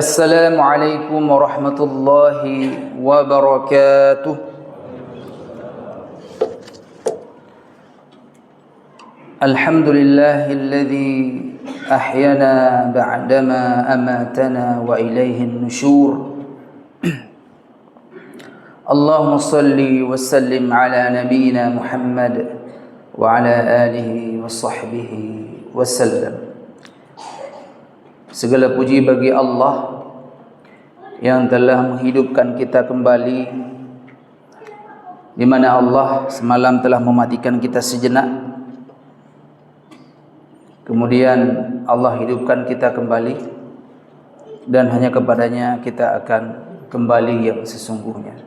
Assalamualaikum warahmatullahi wabarakatuh. Alhamdulillahilladzi ahyana ba'dama amatana wa ilaihin nusyur. Allahumma salli wa sallim ala nabiyyina Muhammad wa ala alihi wa sahbihi wa sallam. Segala puji bagi Allah yang telah menghidupkan kita kembali, di mana Allah semalam telah mematikan kita sejenak, kemudian Allah hidupkan kita kembali, dan hanya kepadanya kita akan kembali yang sesungguhnya.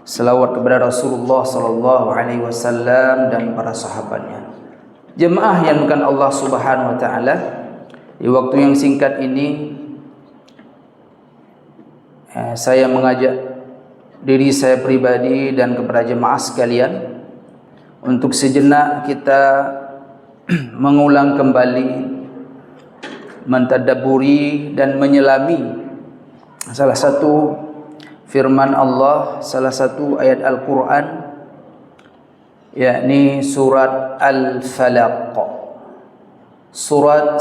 Selawat kepada Rasulullah sallallahu alaihi wasallam dan para sahabatnya. Jemaah yang bukan Allah Subhanahu wa taala, di waktu yang singkat ini saya mengajak diri saya pribadi dan kepada jemaah sekalian untuk sejenak kita mengulang kembali, mentadabburi dan menyelami salah satu firman Allah, salah satu ayat Al-Quran, yakni surat Al-Falaq. Surat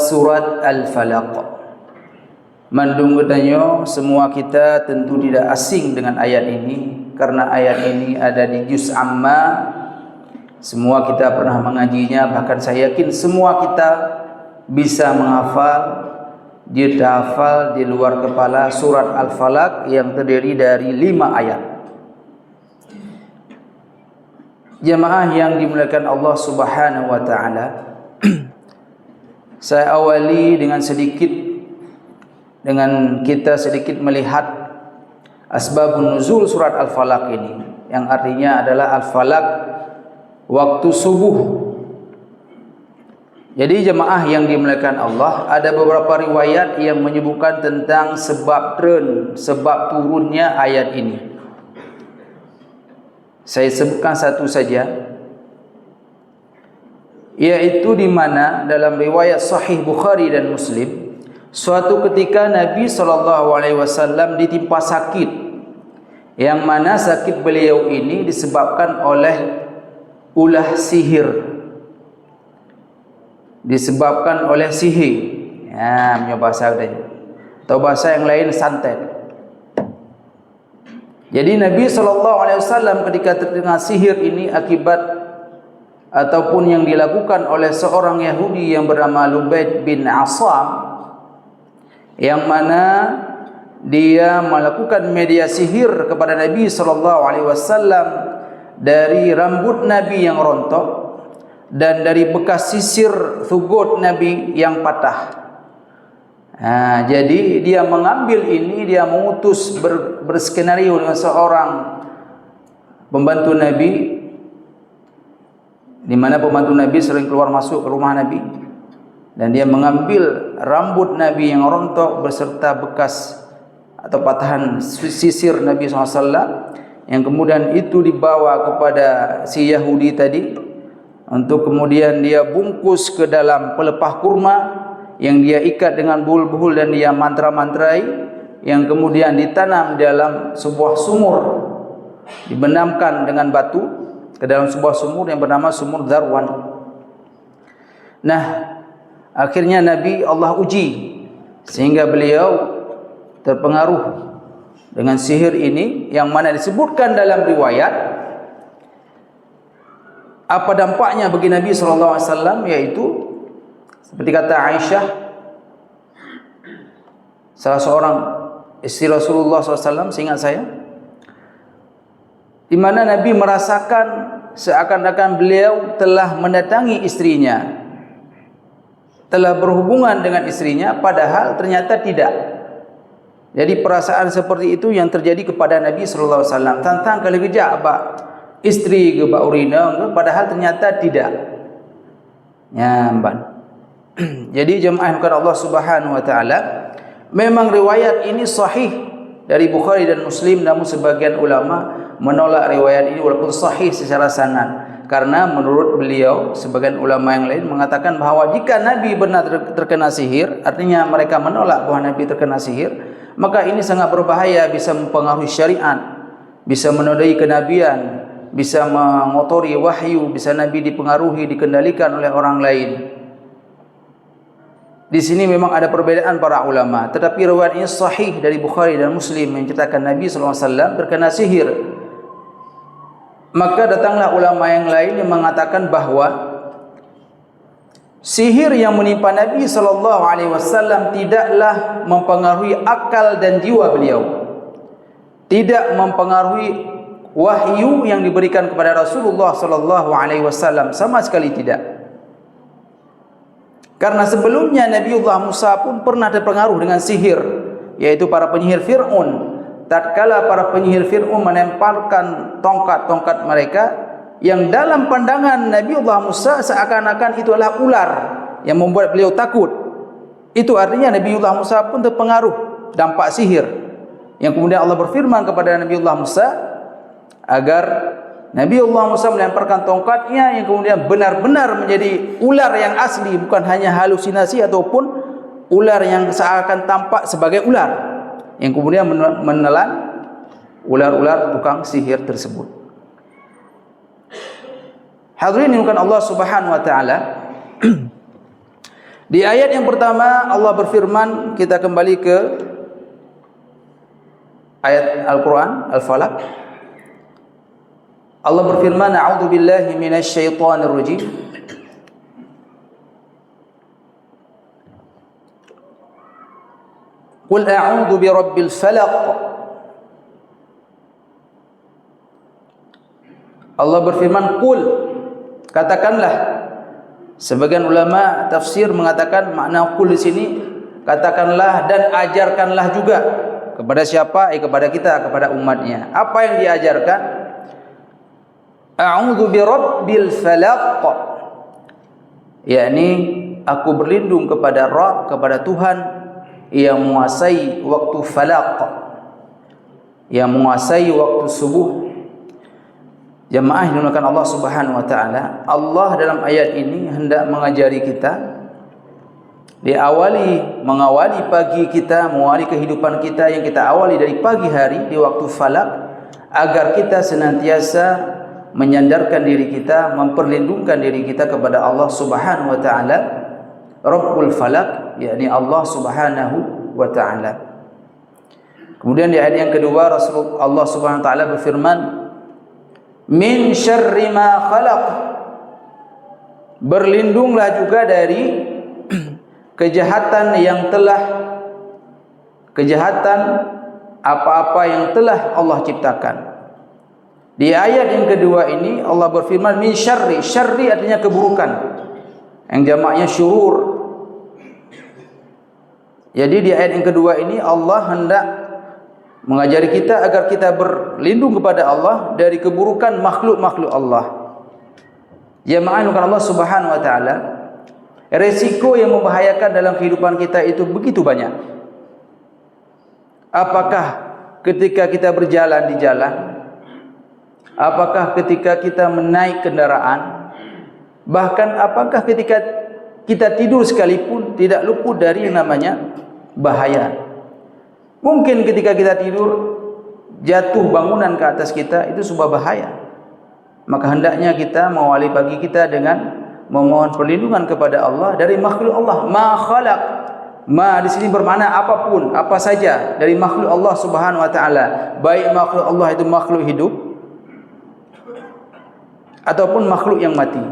Al-Falaq. Mandung katanya semua kita tentu tidak asing dengan ayat ini, karena ayat ini ada di juz amma. Semua kita pernah mengajinya, bahkan saya yakin semua kita bisa menghafal, dia hafal di luar kepala surat Al-Falaq yang terdiri dari 5 ayat. Jemaah yang dimuliakan Allah Subhanahu wa taala, saya awali dengan kita sedikit melihat asbabun nuzul surat Al-Falaq ini, yang artinya adalah Al-Falaq waktu subuh. Jadi jemaah yang dimuliakan Allah, ada beberapa riwayat yang menyebutkan tentang sebab turunnya ayat ini. Saya sebutkan satu saja, yaitu di mana dalam riwayat Sahih Bukhari dan Muslim, suatu ketika Nabi SAW ditimpa sakit, yang mana sakit beliau ini disebabkan oleh ulah sihir, disebabkan oleh sihir. Ya, punya bahasa atau bahasa yang lain santet. Jadi Nabi SAW ketika terkena sihir ini akibat ataupun yang dilakukan oleh seorang Yahudi yang bernama Lubaid bin Asam, yang mana dia melakukan media sihir kepada Nabi SAW dari rambut Nabi yang rontok dan dari bekas sisir thugot Nabi yang patah. Jadi dia mengambil ini, dia mengutus berskenario dengan seorang pembantu Nabi, di mana pembantu Nabi sering keluar masuk ke rumah Nabi, dan dia mengambil rambut Nabi yang rontok beserta bekas atau patahan sisir Nabi SAW, yang kemudian itu dibawa kepada si Yahudi tadi untuk kemudian dia bungkus ke dalam pelepah kurma yang dia ikat dengan buhul-buhul dan dia mantra-mantrai, yang kemudian ditanam dalam sebuah sumur, dibenamkan dengan batu ke dalam sebuah sumur yang bernama sumur Zarwan. Nah, akhirnya Nabi Allah uji sehingga beliau terpengaruh dengan sihir ini, yang mana disebutkan dalam riwayat apa dampaknya bagi Nabi SAW, yaitu seperti kata Aisyah, salah seorang istri Rasulullah SAW, seingat saya, di mana Nabi merasakan seakan-akan beliau telah mendatangi istrinya, telah berhubungan dengan istrinya, padahal ternyata tidak. Jadi perasaan seperti itu yang terjadi kepada Nabi SAW. Tantang kali kejap abak istri ke bak urina, padahal ternyata tidak. Nyamban. Jadi jemaah bukan Allah Subhanahu wa taala, memang riwayat ini sahih dari Bukhari dan Muslim, namun sebagian ulama menolak riwayat ini walaupun sahih secara sanad. Karena menurut beliau, sebagian ulama yang lain mengatakan bahawa jika Nabi benar terkena sihir, artinya mereka menolak bahawa Nabi terkena sihir, maka ini sangat berbahaya, bisa mempengaruhi syariat, bisa menodai kenabian, bisa mengotori wahyu, bisa Nabi dipengaruhi, dikendalikan oleh orang lain. Di sini memang ada perbedaan para ulama, tetapi riwayat ini sahih dari Bukhari dan Muslim menceritakan Nabi SAW terkena sihir. Maka datanglah ulama yang lain yang mengatakan bahawa sihir yang menimpa Nabi SAW tidaklah mempengaruhi akal dan jiwa beliau, tidak mempengaruhi wahyu yang diberikan kepada Rasulullah SAW, sama sekali tidak. Karena sebelumnya Nabiullah Musa pun pernah terpengaruh dengan sihir, yaitu para penyihir Fir'aun. Tatkala para penyihir Fir'aun menempelkan tongkat-tongkat mereka yang dalam pandangan Nabiullah Musa seakan-akan itu adalah ular yang membuat beliau takut. Itu artinya Nabiullah Musa pun terpengaruh dampak sihir. Yang kemudian Allah berfirman kepada Nabiullah Musa agar Nabiullah Musa melemparkan tongkatnya yang kemudian benar-benar menjadi ular yang asli, bukan hanya halusinasi ataupun ular yang seakan tampak sebagai ular, yang kemudian menelan ular-ular tukang sihir tersebut. Hadirin bukan Allah Subhanahu wa taala. Di ayat yang pertama Allah berfirman, kita kembali ke ayat Al-Qur'an Al-Falaq. Allah berfirman, a'udzu billahi minasyaitonir rajim. Qul a'udzu birabbil falaq. Allah berfirman, qul, katakanlah. Sebagian ulama tafsir mengatakan makna qul di sini katakanlah dan ajarkanlah juga. Kepada siapa? Kepada kita, kepada umatnya. Apa yang diajarkan? A'udzu birabbil falaq, yakni aku berlindung kepada Rabb, kepada Tuhan yang menguasai waktu falaq, yang menguasai waktu subuh. Jamaah yang dimuliakan Allah Subhanahu wa taala, Allah dalam ayat ini hendak mengajari kita, mengawali pagi kita, mengawali kehidupan kita yang kita awali dari pagi hari di waktu falaq, agar kita senantiasa menyandarkan diri kita, memperlindungkan diri kita kepada Allah Subhanahu wa taala, Rabbul Falaq, yakni Allah Subhanahu wa taala. Kemudian di ayat yang kedua Allah Subhanahu wa taala berfirman, min syarri ma khalaq, berlindunglah juga dari kejahatan apa-apa yang telah Allah ciptakan. Di ayat yang kedua ini Allah berfirman min syarri, syarri artinya keburukan, yang jamaknya syurur. Jadi di ayat yang kedua ini Allah hendak mengajari kita agar kita berlindung kepada Allah dari keburukan makhluk-makhluk Allah. Jamaah Allah Subhanahu wa taala, resiko yang membahayakan dalam kehidupan kita itu begitu banyak. Apakah ketika kita berjalan di jalan, apakah ketika kita menaik kendaraan, bahkan apakah ketika kita tidur sekalipun tidak luput dari yang namanya bahaya. Mungkin ketika kita tidur jatuh bangunan ke atas kita, itu sebuah bahaya. Maka hendaknya kita mengawali pagi kita dengan memohon perlindungan kepada Allah dari makhluk Allah. Ma khalaq, ma di sini bermakna apapun, apa saja dari makhluk Allah Subhanahu wa taala, baik makhluk Allah itu makhluk hidup ataupun makhluk yang mati.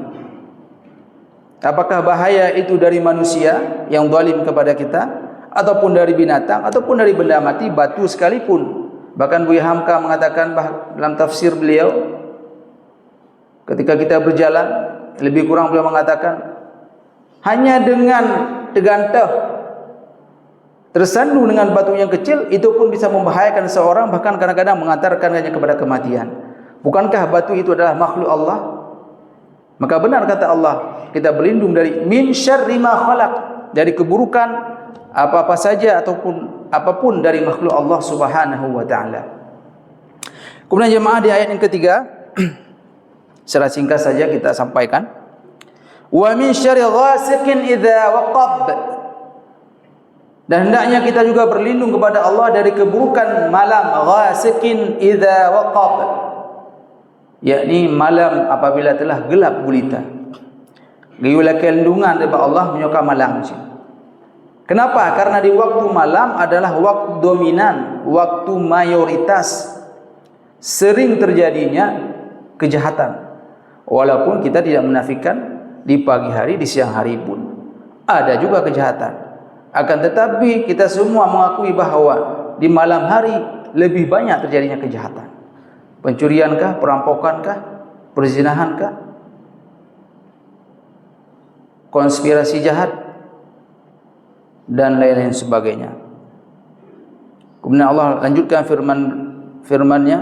Apakah bahaya itu dari manusia yang zalim kepada kita, ataupun dari binatang, ataupun dari benda mati, batu sekalipun. Bahkan Buya Hamka mengatakan dalam tafsir beliau, ketika kita berjalan, lebih kurang beliau mengatakan, hanya dengan tegantah tersandung dengan batu yang kecil, itu pun bisa membahayakan seorang, bahkan kadang-kadang mengantarkannya kepada kematian. Bukankah batu itu adalah makhluk Allah? Maka benar kata Allah, kita berlindung dari min syarri ma khalaq, dari keburukan apa-apa saja ataupun apapun dari makhluk Allah Subhanahu wa taala. Kemudian jemaah di ayat yang ketiga Secara singkat saja kita sampaikan. Wa min syarri ghasiqin idza waqab. Dan hendaknya kita juga berlindung kepada Allah dari keburukan malam ghasiqin idza waqab, yakni malam apabila telah gelap gulita. Gayulah kelindungan daripada Allah menyokong malam. Kenapa? Karena di waktu malam adalah waktu dominan, waktu mayoritas sering terjadinya kejahatan. Walaupun kita tidak menafikan di pagi hari, di siang hari pun ada juga kejahatan. Akan tetapi kita semua mengakui bahawa di malam hari lebih banyak terjadinya kejahatan. Pencuriankah, perampokankah, perzinahankah, konspirasi jahat, dan lain-lain sebagainya. Kemudian Allah lanjutkan firman-Nya,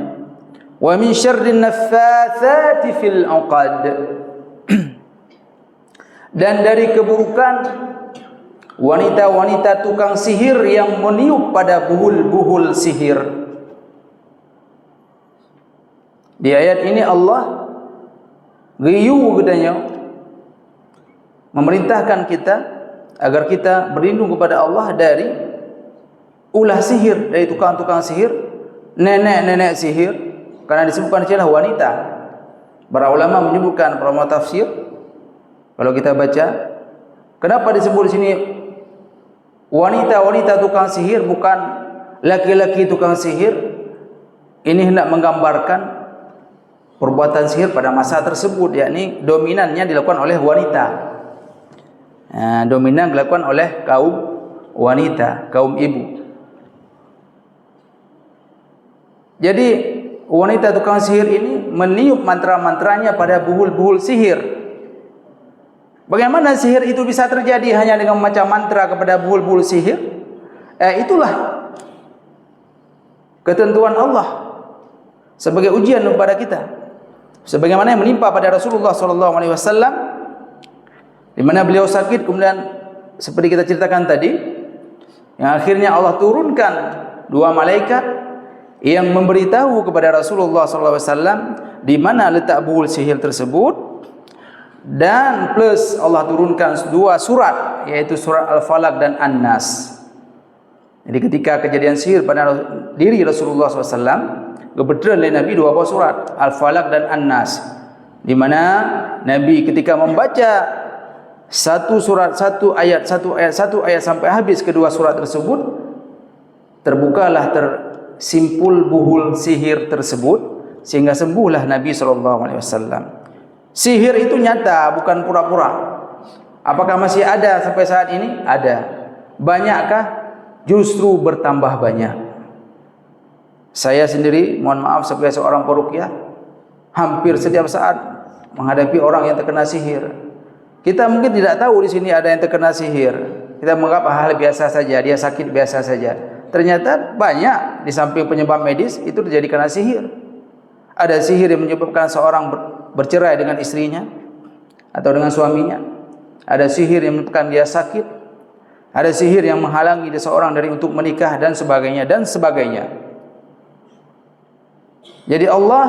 wa min syarrin naffatsati fil 'uqad. Dan dari keburukan wanita-wanita tukang sihir yang meniup pada buhul-buhul sihir. Di ayat ini Allah ghiyu gedanya memerintahkan kita agar kita berlindung kepada Allah dari ulah sihir, dari tukang-tukang sihir, nenek-nenek sihir, karena disebutkan adalah wanita. Para ulama menyebutkan, para ulama tafsir, kalau kita baca, kenapa disebut di sini wanita-wanita tukang sihir, bukan laki-laki tukang sihir? Ini hendak menggambarkan perbuatan sihir pada masa tersebut, yakni dominannya dilakukan oleh wanita. Dominan dilakukan oleh kaum wanita, kaum ibu. Jadi wanita tukang sihir ini meniup mantra-mantranya pada buhul-buhul sihir. Bagaimana sihir itu bisa terjadi hanya dengan membaca mantra kepada buhul-buhul sihir? Itulah ketentuan Allah sebagai ujian kepada kita. Sebagaimana yang menimpa pada Rasulullah SAW, di mana beliau sakit, kemudian seperti kita ceritakan tadi, yang akhirnya Allah turunkan dua malaikat yang memberitahu kepada Rasulullah SAW di mana letak buhul sihir tersebut, dan plus Allah turunkan dua surat, yaitu surat Al-Falaq dan An-Nas. Jadi ketika kejadian sihir pada diri Rasulullah SAW, kebetulan oleh Nabi dua buah surat, Al-Falaq dan An-Nas, di mana Nabi ketika membaca satu surat, satu ayat sampai habis kedua surat tersebut, terbukalah tersimpul buhul sihir tersebut, sehingga sembuhlah Nabi SAW. Sihir itu nyata, bukan pura-pura. Apakah masih ada sampai saat ini? Ada. Banyakkah? Justru bertambah banyak. Saya sendiri, mohon maaf, sebagai seorang peruqyah, hampir setiap saat menghadapi orang yang terkena sihir. Kita mungkin tidak tahu di sini ada yang terkena sihir. Kita menganggap hal biasa saja, dia sakit biasa saja. Ternyata banyak di samping penyebab medis itu terjadi karena sihir. Ada sihir yang menyebabkan seorang bercerai dengan istrinya atau dengan suaminya. Ada sihir yang menyebabkan dia sakit. Ada sihir yang menghalangi seseorang dari untuk menikah, dan sebagainya dan sebagainya. Jadi Allah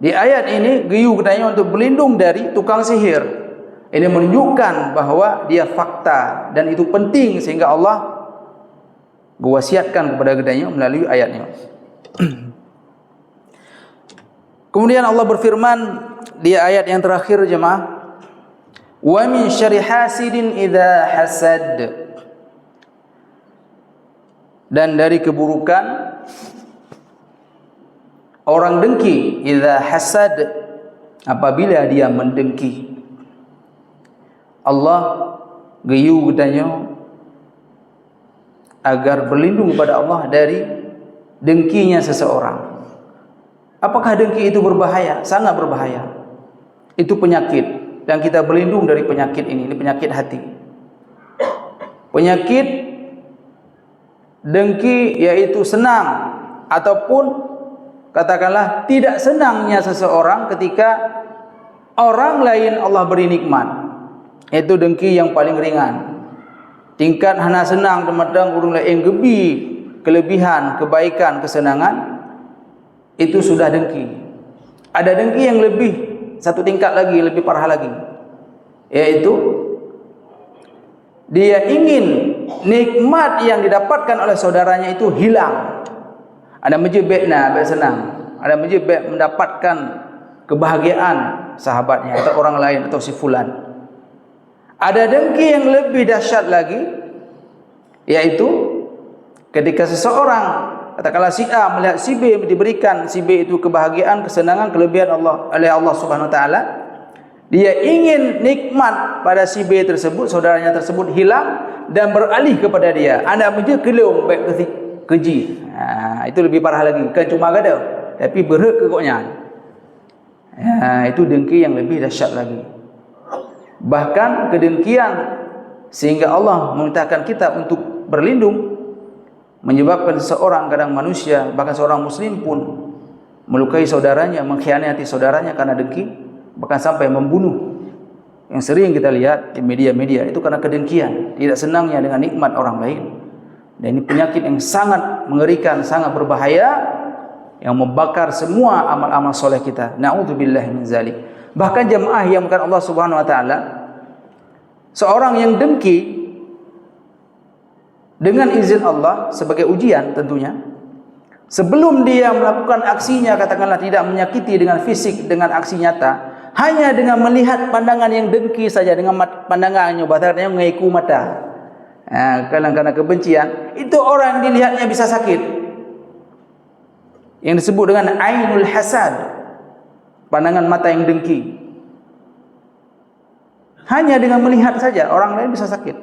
di ayat ini ghiyu katanya untuk berlindung dari tukang sihir. Ini menunjukkan bahawa dia fakta dan itu penting, sehingga Allah berwasiatkan kepada gedanya melalui ayatnya. Kemudian Allah berfirman di ayat yang terakhir, jemaah, wa min syarri hasidin idza hasad. Dan dari keburukan orang dengki, idza hasad, apabila dia mendengki. Allah ghiyu gedanya agar berlindung kepada Allah dari dengkinya seseorang. Apakah dengki itu berbahaya? Sangat berbahaya. Itu penyakit, dan kita berlindung dari penyakit ini. Ini penyakit hati. Penyakit dengki yaitu senang ataupun katakanlah tidak senangnya seseorang ketika orang lain Allah beri nikmat. Itu dengki yang paling ringan. Tingkat hana senang temadang urung lain gebi kelebihan, kebaikan, kesenangan, itu sudah dengki. Ada dengki yang lebih satu tingkat lagi, lebih parah lagi, yaitu dia ingin nikmat yang didapatkan oleh saudaranya itu hilang. Ada menjebak senang, ada menjebak mendapatkan kebahagiaan sahabatnya atau orang lain atau si fulan. Ada dengki yang lebih dahsyat lagi, yaitu ketika seseorang, katakanlah si A melihat si B diberikan si B itu kebahagiaan, kesenangan, kelebihan oleh Allah Subhanahu wa taala, dia ingin nikmat pada si B tersebut, saudaranya tersebut hilang dan beralih kepada dia. Anda menje kelung baik keji. Itu lebih parah lagi, bukan cuma gada tapi berhak kekoknya. Itu dengki yang lebih dahsyat lagi. Bahkan kedengkian sehingga Allah memerintahkan kita untuk berlindung, menyebabkan seseorang, kadang manusia, bahkan seorang muslim pun melukai saudaranya, mengkhianati saudaranya karena dengki, bahkan sampai membunuh. Yang sering kita lihat di media-media itu karena kedengkian, tidak senangnya dengan nikmat orang lain. Dan ini penyakit yang sangat mengerikan, sangat berbahaya, yang membakar semua amal-amal soleh kita. Na'udzubillah min zalik. Bahkan jemaah yang bukan Allah Subhanahu wa taala, seorang yang dengki dengan izin Allah sebagai ujian tentunya, sebelum dia melakukan aksinya, katakanlah tidak menyakiti dengan fisik, dengan aksi nyata, hanya dengan melihat pandangan yang dengki saja, dengan pandangannya, bahasanya mengiku mata, karena kebencian, itu orang yang dilihatnya bisa sakit, yang disebut dengan ainul hasad, pandangan mata yang dengki. Hanya dengan melihat saja orang lain bisa sakit.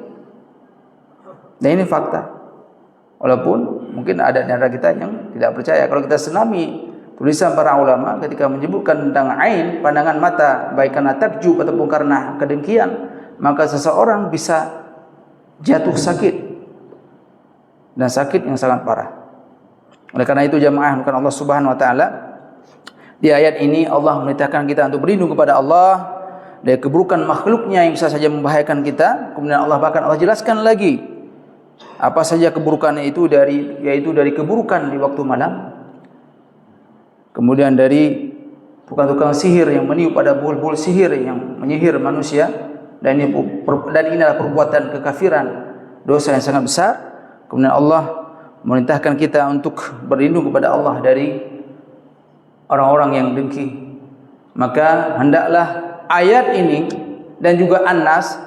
Dan ini fakta. Walaupun mungkin ada di antara kita yang tidak percaya. Kalau kita senami tulisan para ulama ketika menyebutkan tentang ain, pandangan mata, baik karena takjub ataupun karena kedengkian, maka seseorang bisa jatuh sakit, dan sakit yang sangat parah. Oleh karena itu jamaah bukan Allah Subhanahu wa taala, di ayat ini Allah memerintahkan kita untuk berlindung kepada Allah dari keburukan makhluknya yang bisa saja membahayakan kita. Kemudian Allah jelaskan lagi apa saja keburukannya itu, yaitu dari keburukan di waktu malam, kemudian dari tukang-tukang sihir yang meniup pada buhul-buhul sihir yang menyihir manusia, dan ini adalah perbuatan kekafiran, dosa yang sangat besar. Kemudian Allah memerintahkan kita untuk berlindung kepada Allah dari orang-orang yang dengki. Maka hendaklah ayat ini dan juga An-Nas,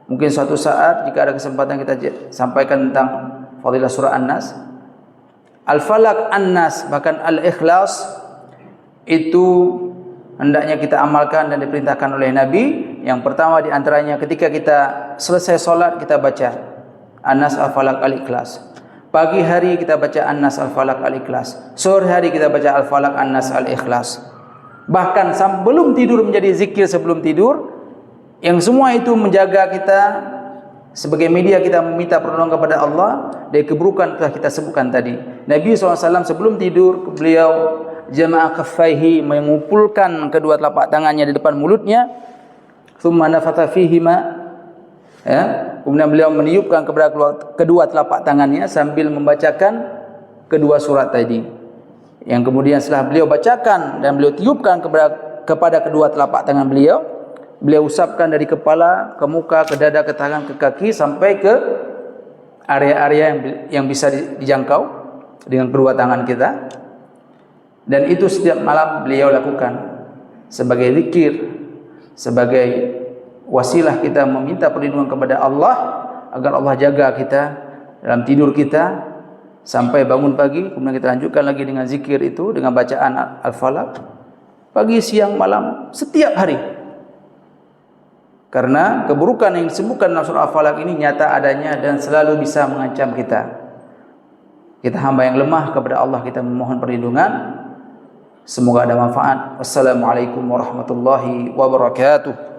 mungkin suatu saat jika ada kesempatan kita sampaikan tentang fadilah surah An-Nas, Al-Falaq, An-Nas, bahkan Al-Ikhlas, itu hendaknya kita amalkan dan diperintahkan oleh Nabi. Yang pertama di antaranya ketika kita selesai solat kita baca An-Nas, Al-Falaq, Al-Ikhlas. Pagi hari kita baca An-Nas, Al-Falaq, Al-Ikhlas. Sore hari kita baca Al-Falaq, An-Nas, Al-Ikhlas. Bahkan sebelum tidur menjadi zikir sebelum tidur. Yang semua itu menjaga kita sebagai media kita meminta pertolongan kepada Allah dari keburukan telah kita sebutkan tadi. Nabi SAW sebelum tidur, beliau jama'a kaffaihi, mengumpulkan kedua telapak tangannya di depan mulutnya, thumma nafatha fihima, kemudian beliau meniupkan kepada kedua telapak tangannya sambil membacakan kedua surat tadi, yang kemudian setelah beliau bacakan dan beliau tiupkan kepada kedua telapak tangan beliau usapkan dari kepala ke muka, ke dada, ke tangan, ke kaki, sampai ke area-area yang bisa dijangkau dengan kedua tangan kita. Dan itu setiap malam beliau lakukan sebagai zikir, sebagai wasilah kita meminta perlindungan kepada Allah agar Allah jaga kita dalam tidur kita sampai bangun pagi. Kemudian kita lanjutkan lagi dengan zikir itu, dengan bacaan Al-Falaq pagi, siang, malam, setiap hari. Karena keburukan yang disebutkan dalam surah Al-Falaq ini nyata adanya dan selalu bisa mengancam kita. Kita hamba yang lemah, kepada Allah kita memohon perlindungan. Semoga ada manfaat. Wassalamualaikum warahmatullahi wabarakatuh.